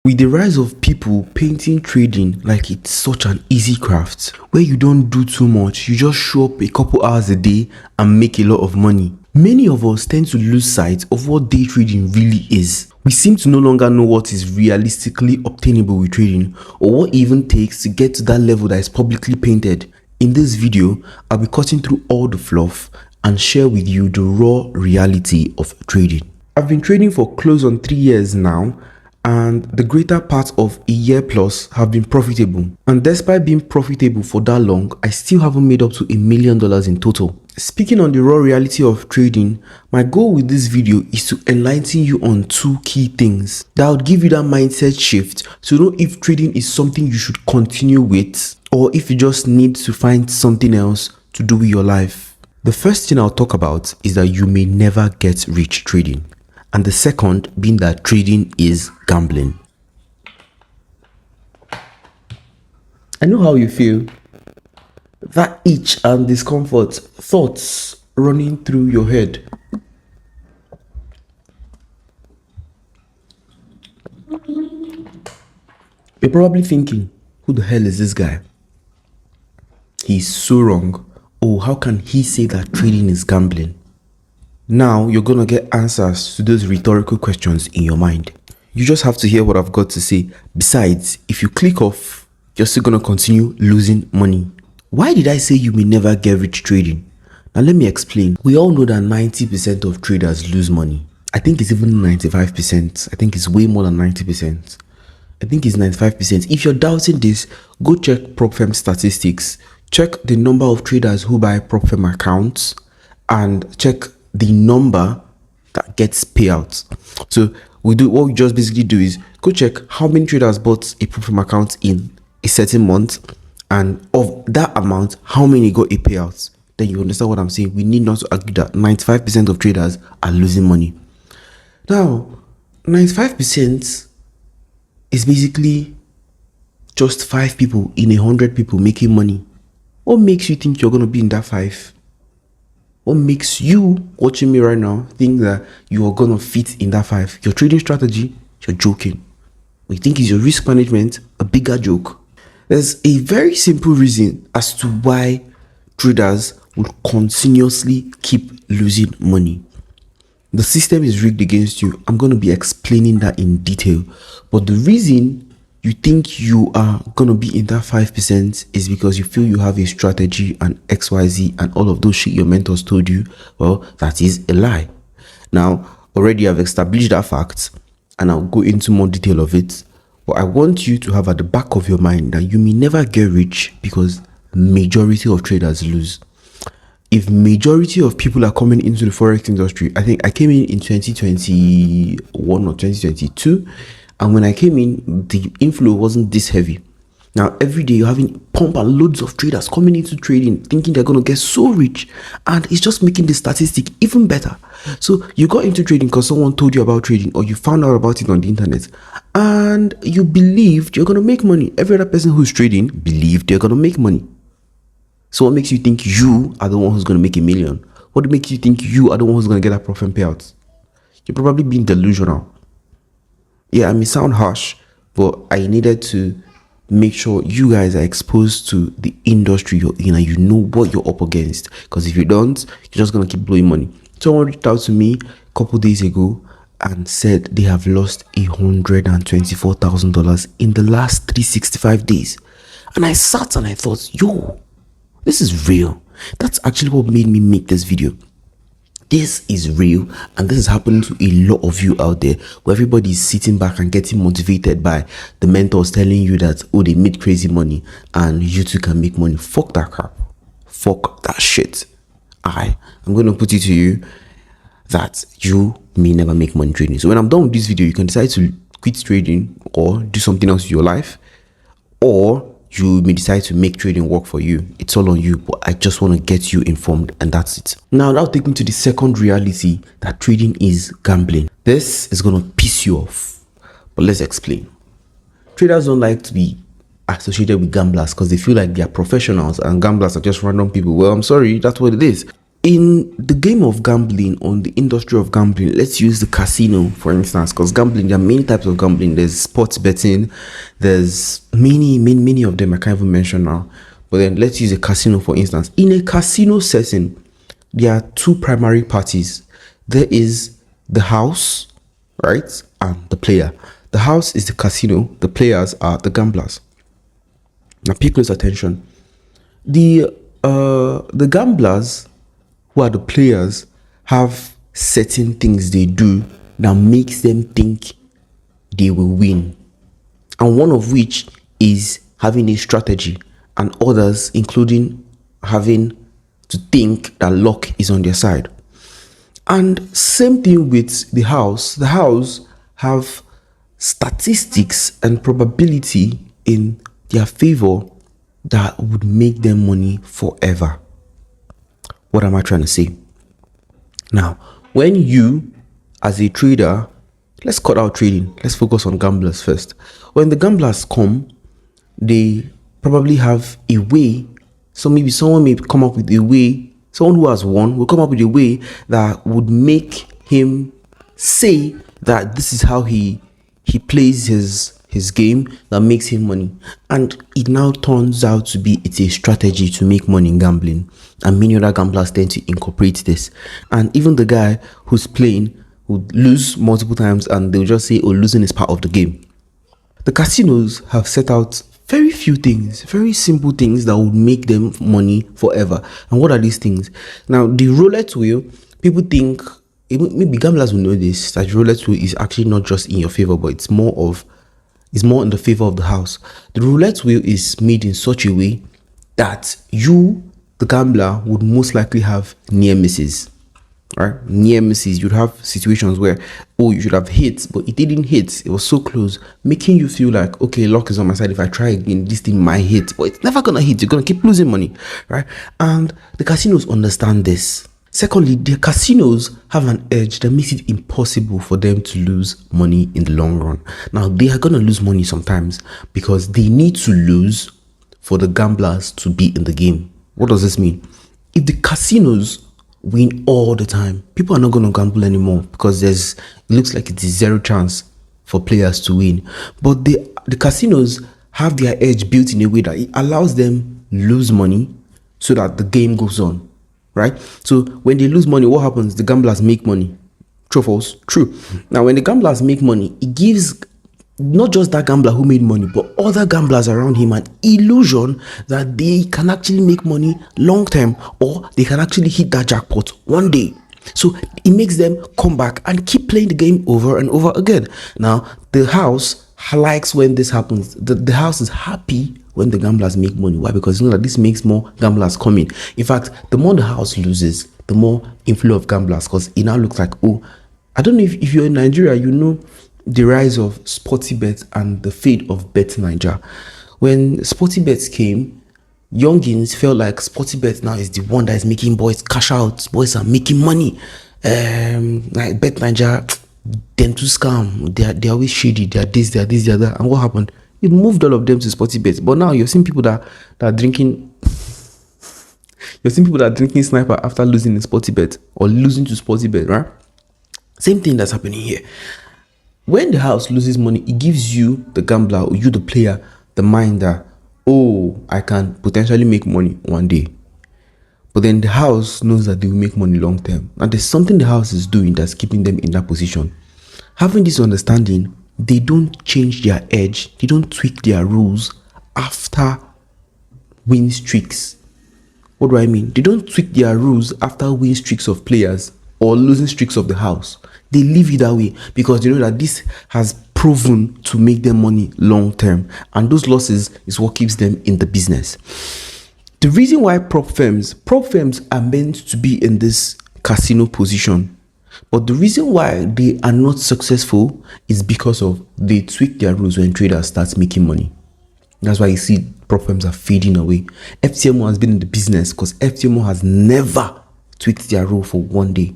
With the rise of people painting trading like it's such an easy craft where you don't do too much, you just show up a couple hours a day and make a lot of money, many of us tend to lose sight of what day trading really is. We seem to no longer know what is realistically obtainable with trading or what it even takes to get to that level that is publicly painted. In this video, I'll be cutting through all the fluff and share with you the raw reality of trading. I've been trading for close on 3 years now, and the greater part of a year plus have been profitable. And despite being profitable for that long, I still haven't made up to $1 million in total. Speaking on the raw reality of trading, my goal with this video is to enlighten you on 2 key things that would give you that mindset shift to know if trading is something you should continue with or if you just need to find something else to do with your life. The first thing I'll talk about is that you may never get rich trading. And the second being that trading is gambling. I know how you feel. That itch and discomfort, thoughts running through your head. You're probably thinking, who the hell is this guy? He's so wrong. Oh, how can he say that trading is gambling? Now you're gonna get answers to those rhetorical questions in your mind. You just have to hear what I've got to say. Besides, if you click off, you're still gonna continue losing money. Why did I say you may never get rich trading? Now let me explain. We all know that 90% of traders lose money. I think it's even 95%. I think it's way more than 90%. I think it's 95%. If you're doubting this, go check PropFirm statistics. Check the number of traders who buy PropFirm accounts and check the number that gets payouts. So what we just basically do is go check how many traders bought a PropFirm account in a certain month, and of that amount, how many got a payout. Then you understand what I'm saying. We need not to argue that 95% of traders are losing money. Now, 95% is basically just 5 people in 100 people making money. What makes you think you're going to be in that 5? What makes you watching me right now think that you are going to fit in that 5? Your trading strategy? You're joking. What you think is your risk management? A bigger joke. There's a very simple reason as to why traders will continuously keep losing money. The system is rigged against you. I'm going to be explaining that in detail. But the reason you think you are going to be in that 5% is because you feel you have a strategy and XYZ and all of those shit your mentors told you. Well, that is a lie. Now, already I've established that fact and I'll go into more detail of it. But I want you to have at the back of your mind that you may never get rich because majority of traders lose. If majority of people are coming into the forex industry, I think I came in 2021 or 2022. And when I came in, the inflow wasn't this heavy. Now, every day you're having pump and loads of traders coming into trading, thinking they're going to get so rich. And it's just making the statistic even better. So you got into trading because someone told you about trading or you found out about it on the internet. And you believed you're going to make money. Every other person who's trading believed they're going to make money. So what makes you think you are the one who's going to make $1 million? What makes you think you are the one who's going to get that profit payout? You're probably being delusional. Yeah, I may sound harsh, but I needed to make sure you guys are exposed to the industry you're in and you know what you're up against. Because if you don't, you're just going to keep blowing money. Someone reached out to me a couple days ago and said they have lost $124,000 in the last 365 days. And I sat and I thought, yo, this is real. That's actually what made me make this video. This is real, and this is happening to a lot of you out there where everybody is sitting back and getting motivated by the mentors telling you that, oh, they made crazy money and you too can make money. Fuck that crap. Fuck that shit. I'm going to put it to you that you may never make money trading. So when I'm done with this video, you can decide to quit trading or do something else with your life, or you may decide to make trading work for you. It's all on you, but I just want to get you informed, and that's it. Now that'll take me to the second reality, that trading is gambling. This is going to piss you off, but let's explain. Traders don't like to be associated with gamblers because they feel like they are professionals and gamblers are just random people. Well, I'm sorry, that's what it is. In the game of gambling, on the industry of gambling, let's use the casino for instance, because gambling, there are many types of gambling. There's sports betting, there's many of them I can't even mention now. But then let's use a casino for instance. In a casino setting, there are two primary parties. There is the house, right, and the player. The house is the casino, the players are the gamblers. Now pay close attention. The gamblers, who are the players, have certain things they do that makes them think they will win, and one of which is having a strategy, and others including having to think that luck is on their side. And same thing with the house. The house have statistics and probability in their favor that would make them money forever. What am I trying to say? Now, when you, as a trader, let's cut out trading, let's focus on gamblers first. When the gamblers come, they probably have a way. So maybe someone may come up with a way, someone who has won will come up with a way that would make him say that this is how he plays his game that makes him money. And it now turns out to be it's a strategy to make money in gambling. And many other gamblers tend to incorporate this. And even the guy who's playing would lose multiple times and they'll just say, oh, losing is part of the game. The casinos have set out very few things, very simple things that would make them money forever. And what are these things? Now, the roulette wheel, people think, maybe gamblers will know this, that roulette wheel is actually not just in your favor, but it's more in the favor of the house. The roulette wheel is made in such a way that you, the gambler, would most likely have near misses. Right? Near misses. You'd have situations where, oh, you should have hit, but it didn't hit. It was so close, making you feel like, okay, luck is on my side. If I try again, this thing might hit, but it's never gonna hit. You're gonna keep losing money, right? And the casinos understand this. Secondly, the casinos have an edge that makes it impossible for them to lose money in the long run. Now, they are gonna lose money sometimes because they need to lose for the gamblers to be in the game. What does this mean? If the casinos win all the time, people are not going to gamble anymore because it looks like it's a zero chance for players to win. But the casinos have their edge built in a way that it allows them lose money so that the game goes on, right? So when they lose money, what happens? The gamblers make money. True or false? True. Now, when the gamblers make money, it gives not just that gambler who made money, but other gamblers around him an illusion that they can actually make money long term, or they can actually hit that jackpot one day. So it makes them come back and keep playing the game over and over again. Now, the house likes when this happens. The house is happy when the gamblers make money. Why? Because you know that this makes more gamblers come in. In fact, the more the house loses, the more inflow of gamblers, because it now looks like, oh, I don't know if you're in Nigeria, you know the rise of Sportybet and the fade of Bet Niger. When Sportybet came, youngins felt like Sportybet now is the one that is making boys cash out. Boys are making money. Like Bet Niger, them to scam. They're always shady. They're this, they're that. And what happened? It moved all of them to Sportybet. But now you're seeing people that are drinking. You're seeing people that are drinking sniper after losing in Sportybet or losing to Sportybet, right? Same thing that's happening here. When the house loses money, it gives you, the gambler, or you, the player, the mind that, oh, I can potentially make money one day. But then the house knows that they will make money long term. And there's something the house is doing that's keeping them in that position. Having this understanding, they don't change their edge. They don't tweak their rules after win streaks. What do I mean? They don't tweak their rules after win streaks of players or losing streaks of the house. They leave it that way because they know that this has proven to make them money long term, and those losses is what keeps them in the business. The reason why prop firms are meant to be in this casino position, but the reason why they are not successful is because of they tweak their rules when traders start making money. That's why you see prop firms are fading away. FTMO has been in the business because FTMO has never tweaked their rule for one day.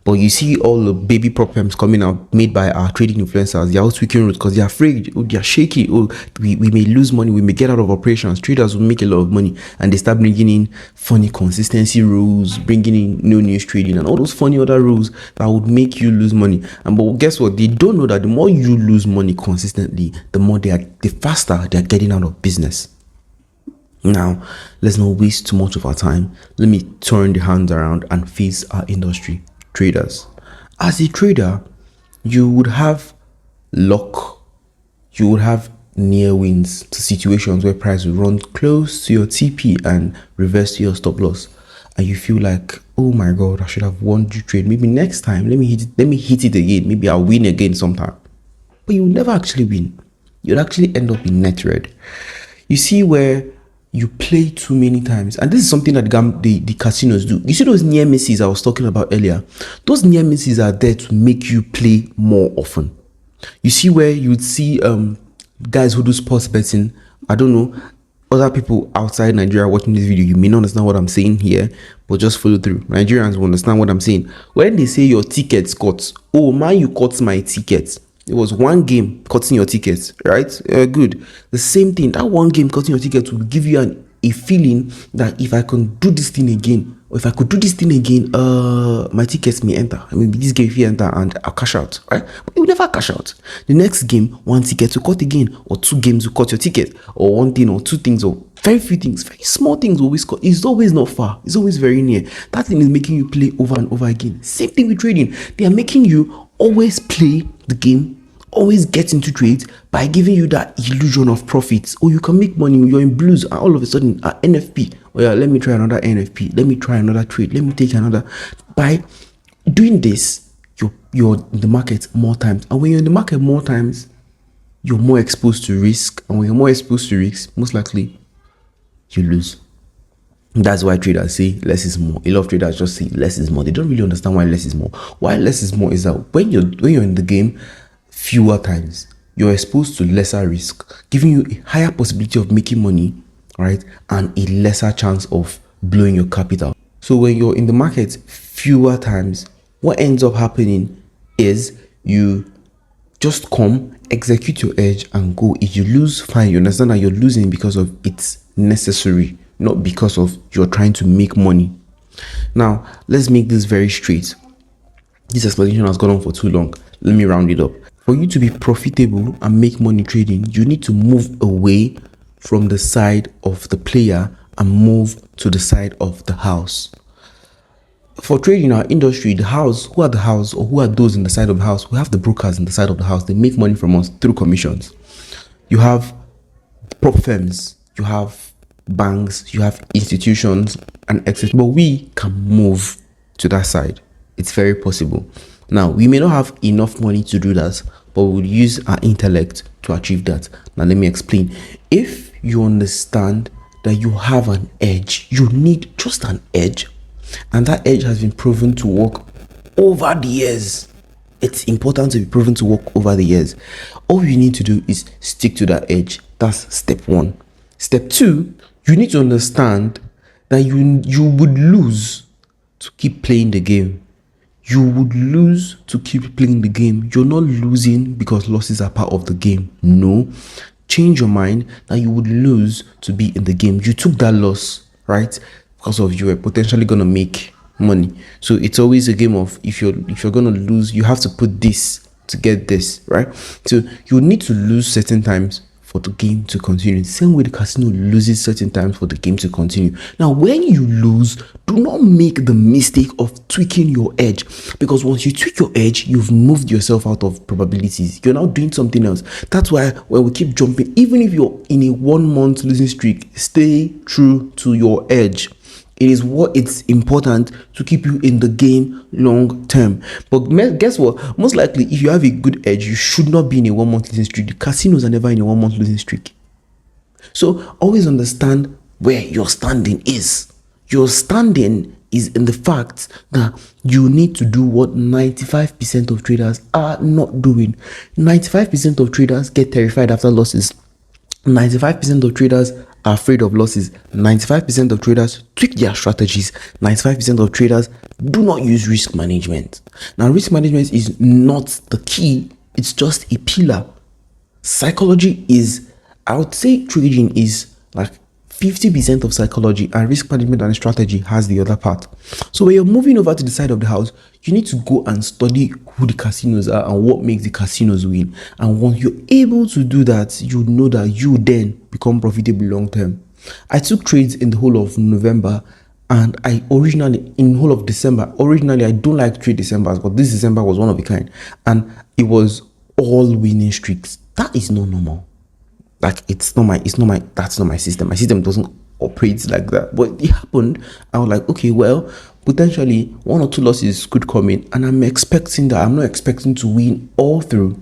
But you see all the baby problems coming out made by our trading influencers. They're all tweaking routes because they're afraid. Oh, they're shaky. Oh, we may lose money. We may get out of operations. Traders will make a lot of money. And they start bringing in funny consistency rules, bringing in no news trading and all those funny other rules that would make you lose money. And but guess what? They don't know that the more you lose money consistently, the faster they're getting out of business. Now, let's not waste too much of our time. Let me turn the hands around and face our industry, traders. As a trader, you would have luck. You would have near wins to situations where price will run close to your TP and reverse to your stop loss. And you feel like, oh my God, I should have won the trade. Maybe next time, let me hit it again. Maybe I'll win again sometime. But you will never actually win. You'll actually end up in net red. You see where you play too many times, and this is something that the casinos do. You see those near misses I was talking about earlier? Those near misses are there to make you play more often. You see where you'd see guys who do sports betting. I don't know, other people outside Nigeria watching this video, you may not understand what I'm saying here, but just follow through. Nigerians will understand what I'm saying. When they say your tickets cut, oh man, you cut my tickets. It was one game cutting your tickets, right? Good. The same thing, that one game cutting your tickets will give you a feeling that if I can do this thing again, or if I could do this thing again, my tickets may enter. I mean, this game if you enter and I'll cash out, right? But you will never cash out. The next game, one ticket to cut again, or two games to cut your ticket, or one thing or two things, or very few things, very small things always cut. It's always not far. It's always very near. That thing is making you play over and over again. Same thing with trading. They are making you always play the game, always get into trades by giving you that illusion of profits. Oh, you can make money, you're in blues, and all of a sudden, NFP. Oh yeah, let me try another NFP. Let me try another trade. Let me take another. By doing this, you're in the market more times. And when you're in the market more times, you're more exposed to risk. And when you're more exposed to risk, most likely, you lose. That's why traders say less is more. A lot of traders just say less is more. They don't really understand why less is more. Why less is more is that when you're in the game fewer times, you're exposed to lesser risk, giving you a higher possibility of making money, right? And a lesser chance of blowing your capital. So when you're in the market fewer times, what ends up happening is you just come, execute your edge and go. If you lose, fine. You understand that you're losing because of it's necessary, not because of you're trying to make money. Now, let's make this very straight. This explanation has gone on for too long. Let me round it up. For you to be profitable and make money trading, you need to move away from the side of the player and move to the side of the house. For trading in our industry, the house, who are the house or who are those in the side of the house? We have the brokers in the side of the house. They make money from us through commissions. You have prop firms, you have banks, you have institutions and etc. But we can move to that side. It's very possible. Now, we may not have enough money to do that, but we'll use our intellect to achieve that. Now, let me explain. If you understand that you have an edge, you need just an edge, and that edge has been proven to work over the years. It's important to be proven to work over the years. All you need to do is stick to that edge. That's step one. Step two, you need to understand that you would lose to keep playing the game. You would lose to keep playing the game. You're not losing because losses are part of the game. No. Change your mind that you would lose to be in the game. You took that loss, right? Because of you were potentially going to make money. So it's always a game of if you're going to lose, you have to put this to get this, right? So you need to lose certain times for the game to continue. The same way the casino loses certain times for the game to continue. Now, when you lose, do not make the mistake of tweaking your edge, because once you tweak your edge, you've moved yourself out of probabilities. You're now doing something else. That's why when we keep jumping, even if you're in a 1 month losing streak, stay true to your edge. It's important to keep you in the game long term. But guess what? Most likely, if you have a good edge, you should not be in a 1 month losing streak. The casinos are never in a 1 month losing streak. So always understand where your standing is. Your standing is in the fact that you need to do what 95% of traders are not doing. 95% of traders get terrified after losses. 95% of traders are afraid of losses. 95% of traders tweak their strategies. 95% of traders do not use risk management. Now, risk management is not the key, it's just a pillar. Psychology is, I would say trading is like 50% of psychology, and risk management and strategy has the other part. So when you're moving over to the side of the house, you need to go and study who the casinos are and what makes the casinos win. And once you're able to do that, you know that you then become profitable long term. I took trades in the whole of November, and I originally, in the whole of December, originally I don't like trade December, but this December was one of a kind. And it was all winning streaks. That is not normal. Like, that's not my system. My system doesn't operate like that. But it happened. I was like, okay, well, potentially 1 or 2 losses could come in, and I'm expecting that. I'm not expecting to win all through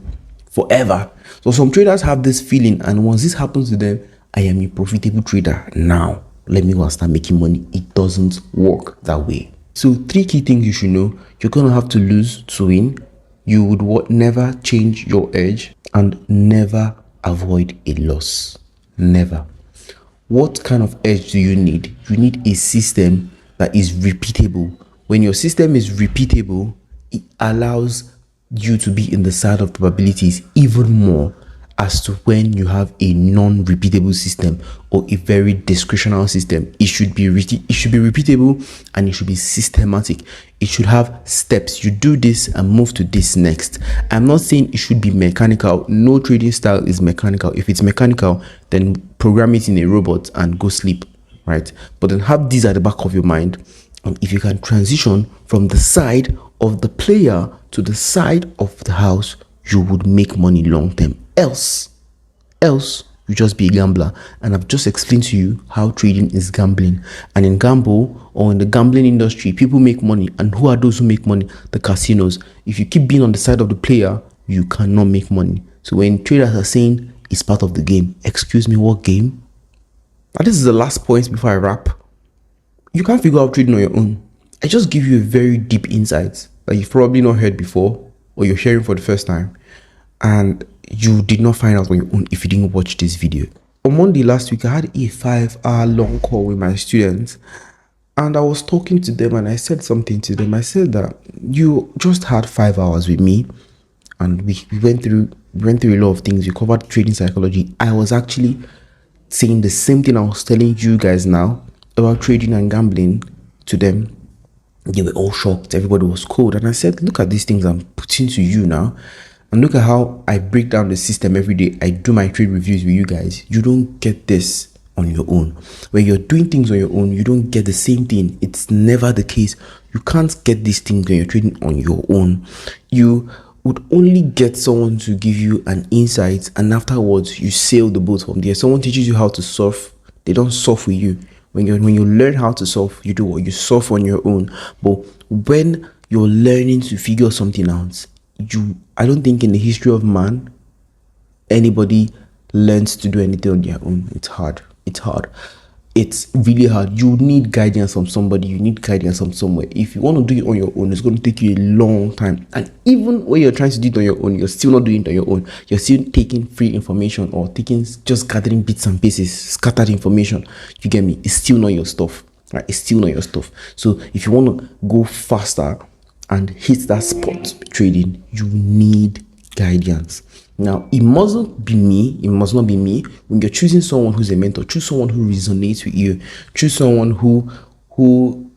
forever. So some traders have this feeling, and once this happens to them, I am a profitable trader now. Let me go and start making money. It doesn't work that way. So 3 key things you should know. You're gonna have to lose to win. You would never change your edge, and never avoid a loss. Never. What kind of edge do you need? You need a system that is repeatable. When your system is repeatable, it allows you to be in the side of probabilities even more as to when you have a non-repeatable system or a very discretional system. It should be repeatable, and it should be systematic. It should have steps. You do this and move to this next. I'm not saying it should be mechanical. No trading style is mechanical. If it's mechanical, then program it in a robot and go sleep, right? But then have these at the back of your mind. And if you can transition from the side of the player to the side of the house, you would make money long term. Else you just be a gambler. And I've just explained to you how trading is gambling. And in gamble, or in the gambling industry, people make money. And who are those who make money? The casinos. If you keep being on the side of the player, you cannot make money. So when traders are saying it's part of the game, excuse me, what game? And this is the last point before I wrap. You can't figure out trading on your own. I just give you a very deep insight that you've probably not heard before, or you're hearing for the first time, and you did not find out on your own if you didn't watch this video. On Monday last week, I had a 5-hour long call with my students, and I was talking to them, and I said something to them. I said that you just had 5 hours with me, and we went through a lot of things. We covered trading psychology. I was actually saying the same thing I was telling you guys now about trading and gambling to them. They were all shocked. Everybody was cold. And I said, look at these things I'm putting to you now. And look at how I break down the system every day. I do my trade reviews with you guys. You don't get this on your own. When you're doing things on your own, you don't get the same thing. It's never the case. You can't get these things when you're trading on your own. You would only get someone to give you an insight, and afterwards you sail the boat from there. Someone teaches you how to surf. They don't surf with you. When you learn how to surf, you do what? You surf on your own. But when you're learning to figure something out, I don't think in the history of man anybody learns to do anything on their own. It's hard. It's really hard. You need guidance from somebody. You need guidance from somewhere. If you want to do it on your own, it's going to take you a long time. And even when you're trying to do it on your own, you're still not doing it on your own. You're still taking free information, or just gathering bits and pieces, scattered information. You get me? It's still not your stuff, right? It's still not your stuff. So if you want to go faster and hit that spot trading, you need guidance. Now, it mustn't be me. It must not be me. When you're choosing someone who's a mentor, choose someone who resonates with you. Choose someone who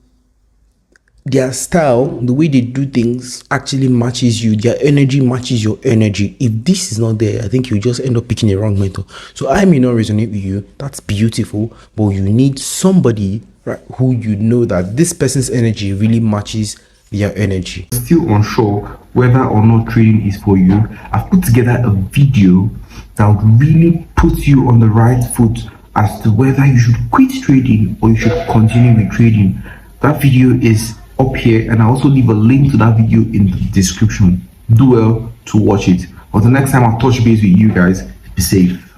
their style, the way they do things, actually matches you. Their energy matches your energy. If this is not there, I think you just end up picking a wrong mentor. So I may not resonate with you. That's beautiful, but you need somebody, right, who you know that this person's energy really matches their energy. Still unsure whether or not trading is for you, I've put together a video that would really put you on the right foot as to whether you should quit trading or you should continue with trading. That video is up here, and I also leave a link to that video in the description. Do well to watch it. But the next time I'll touch base with you guys, be safe.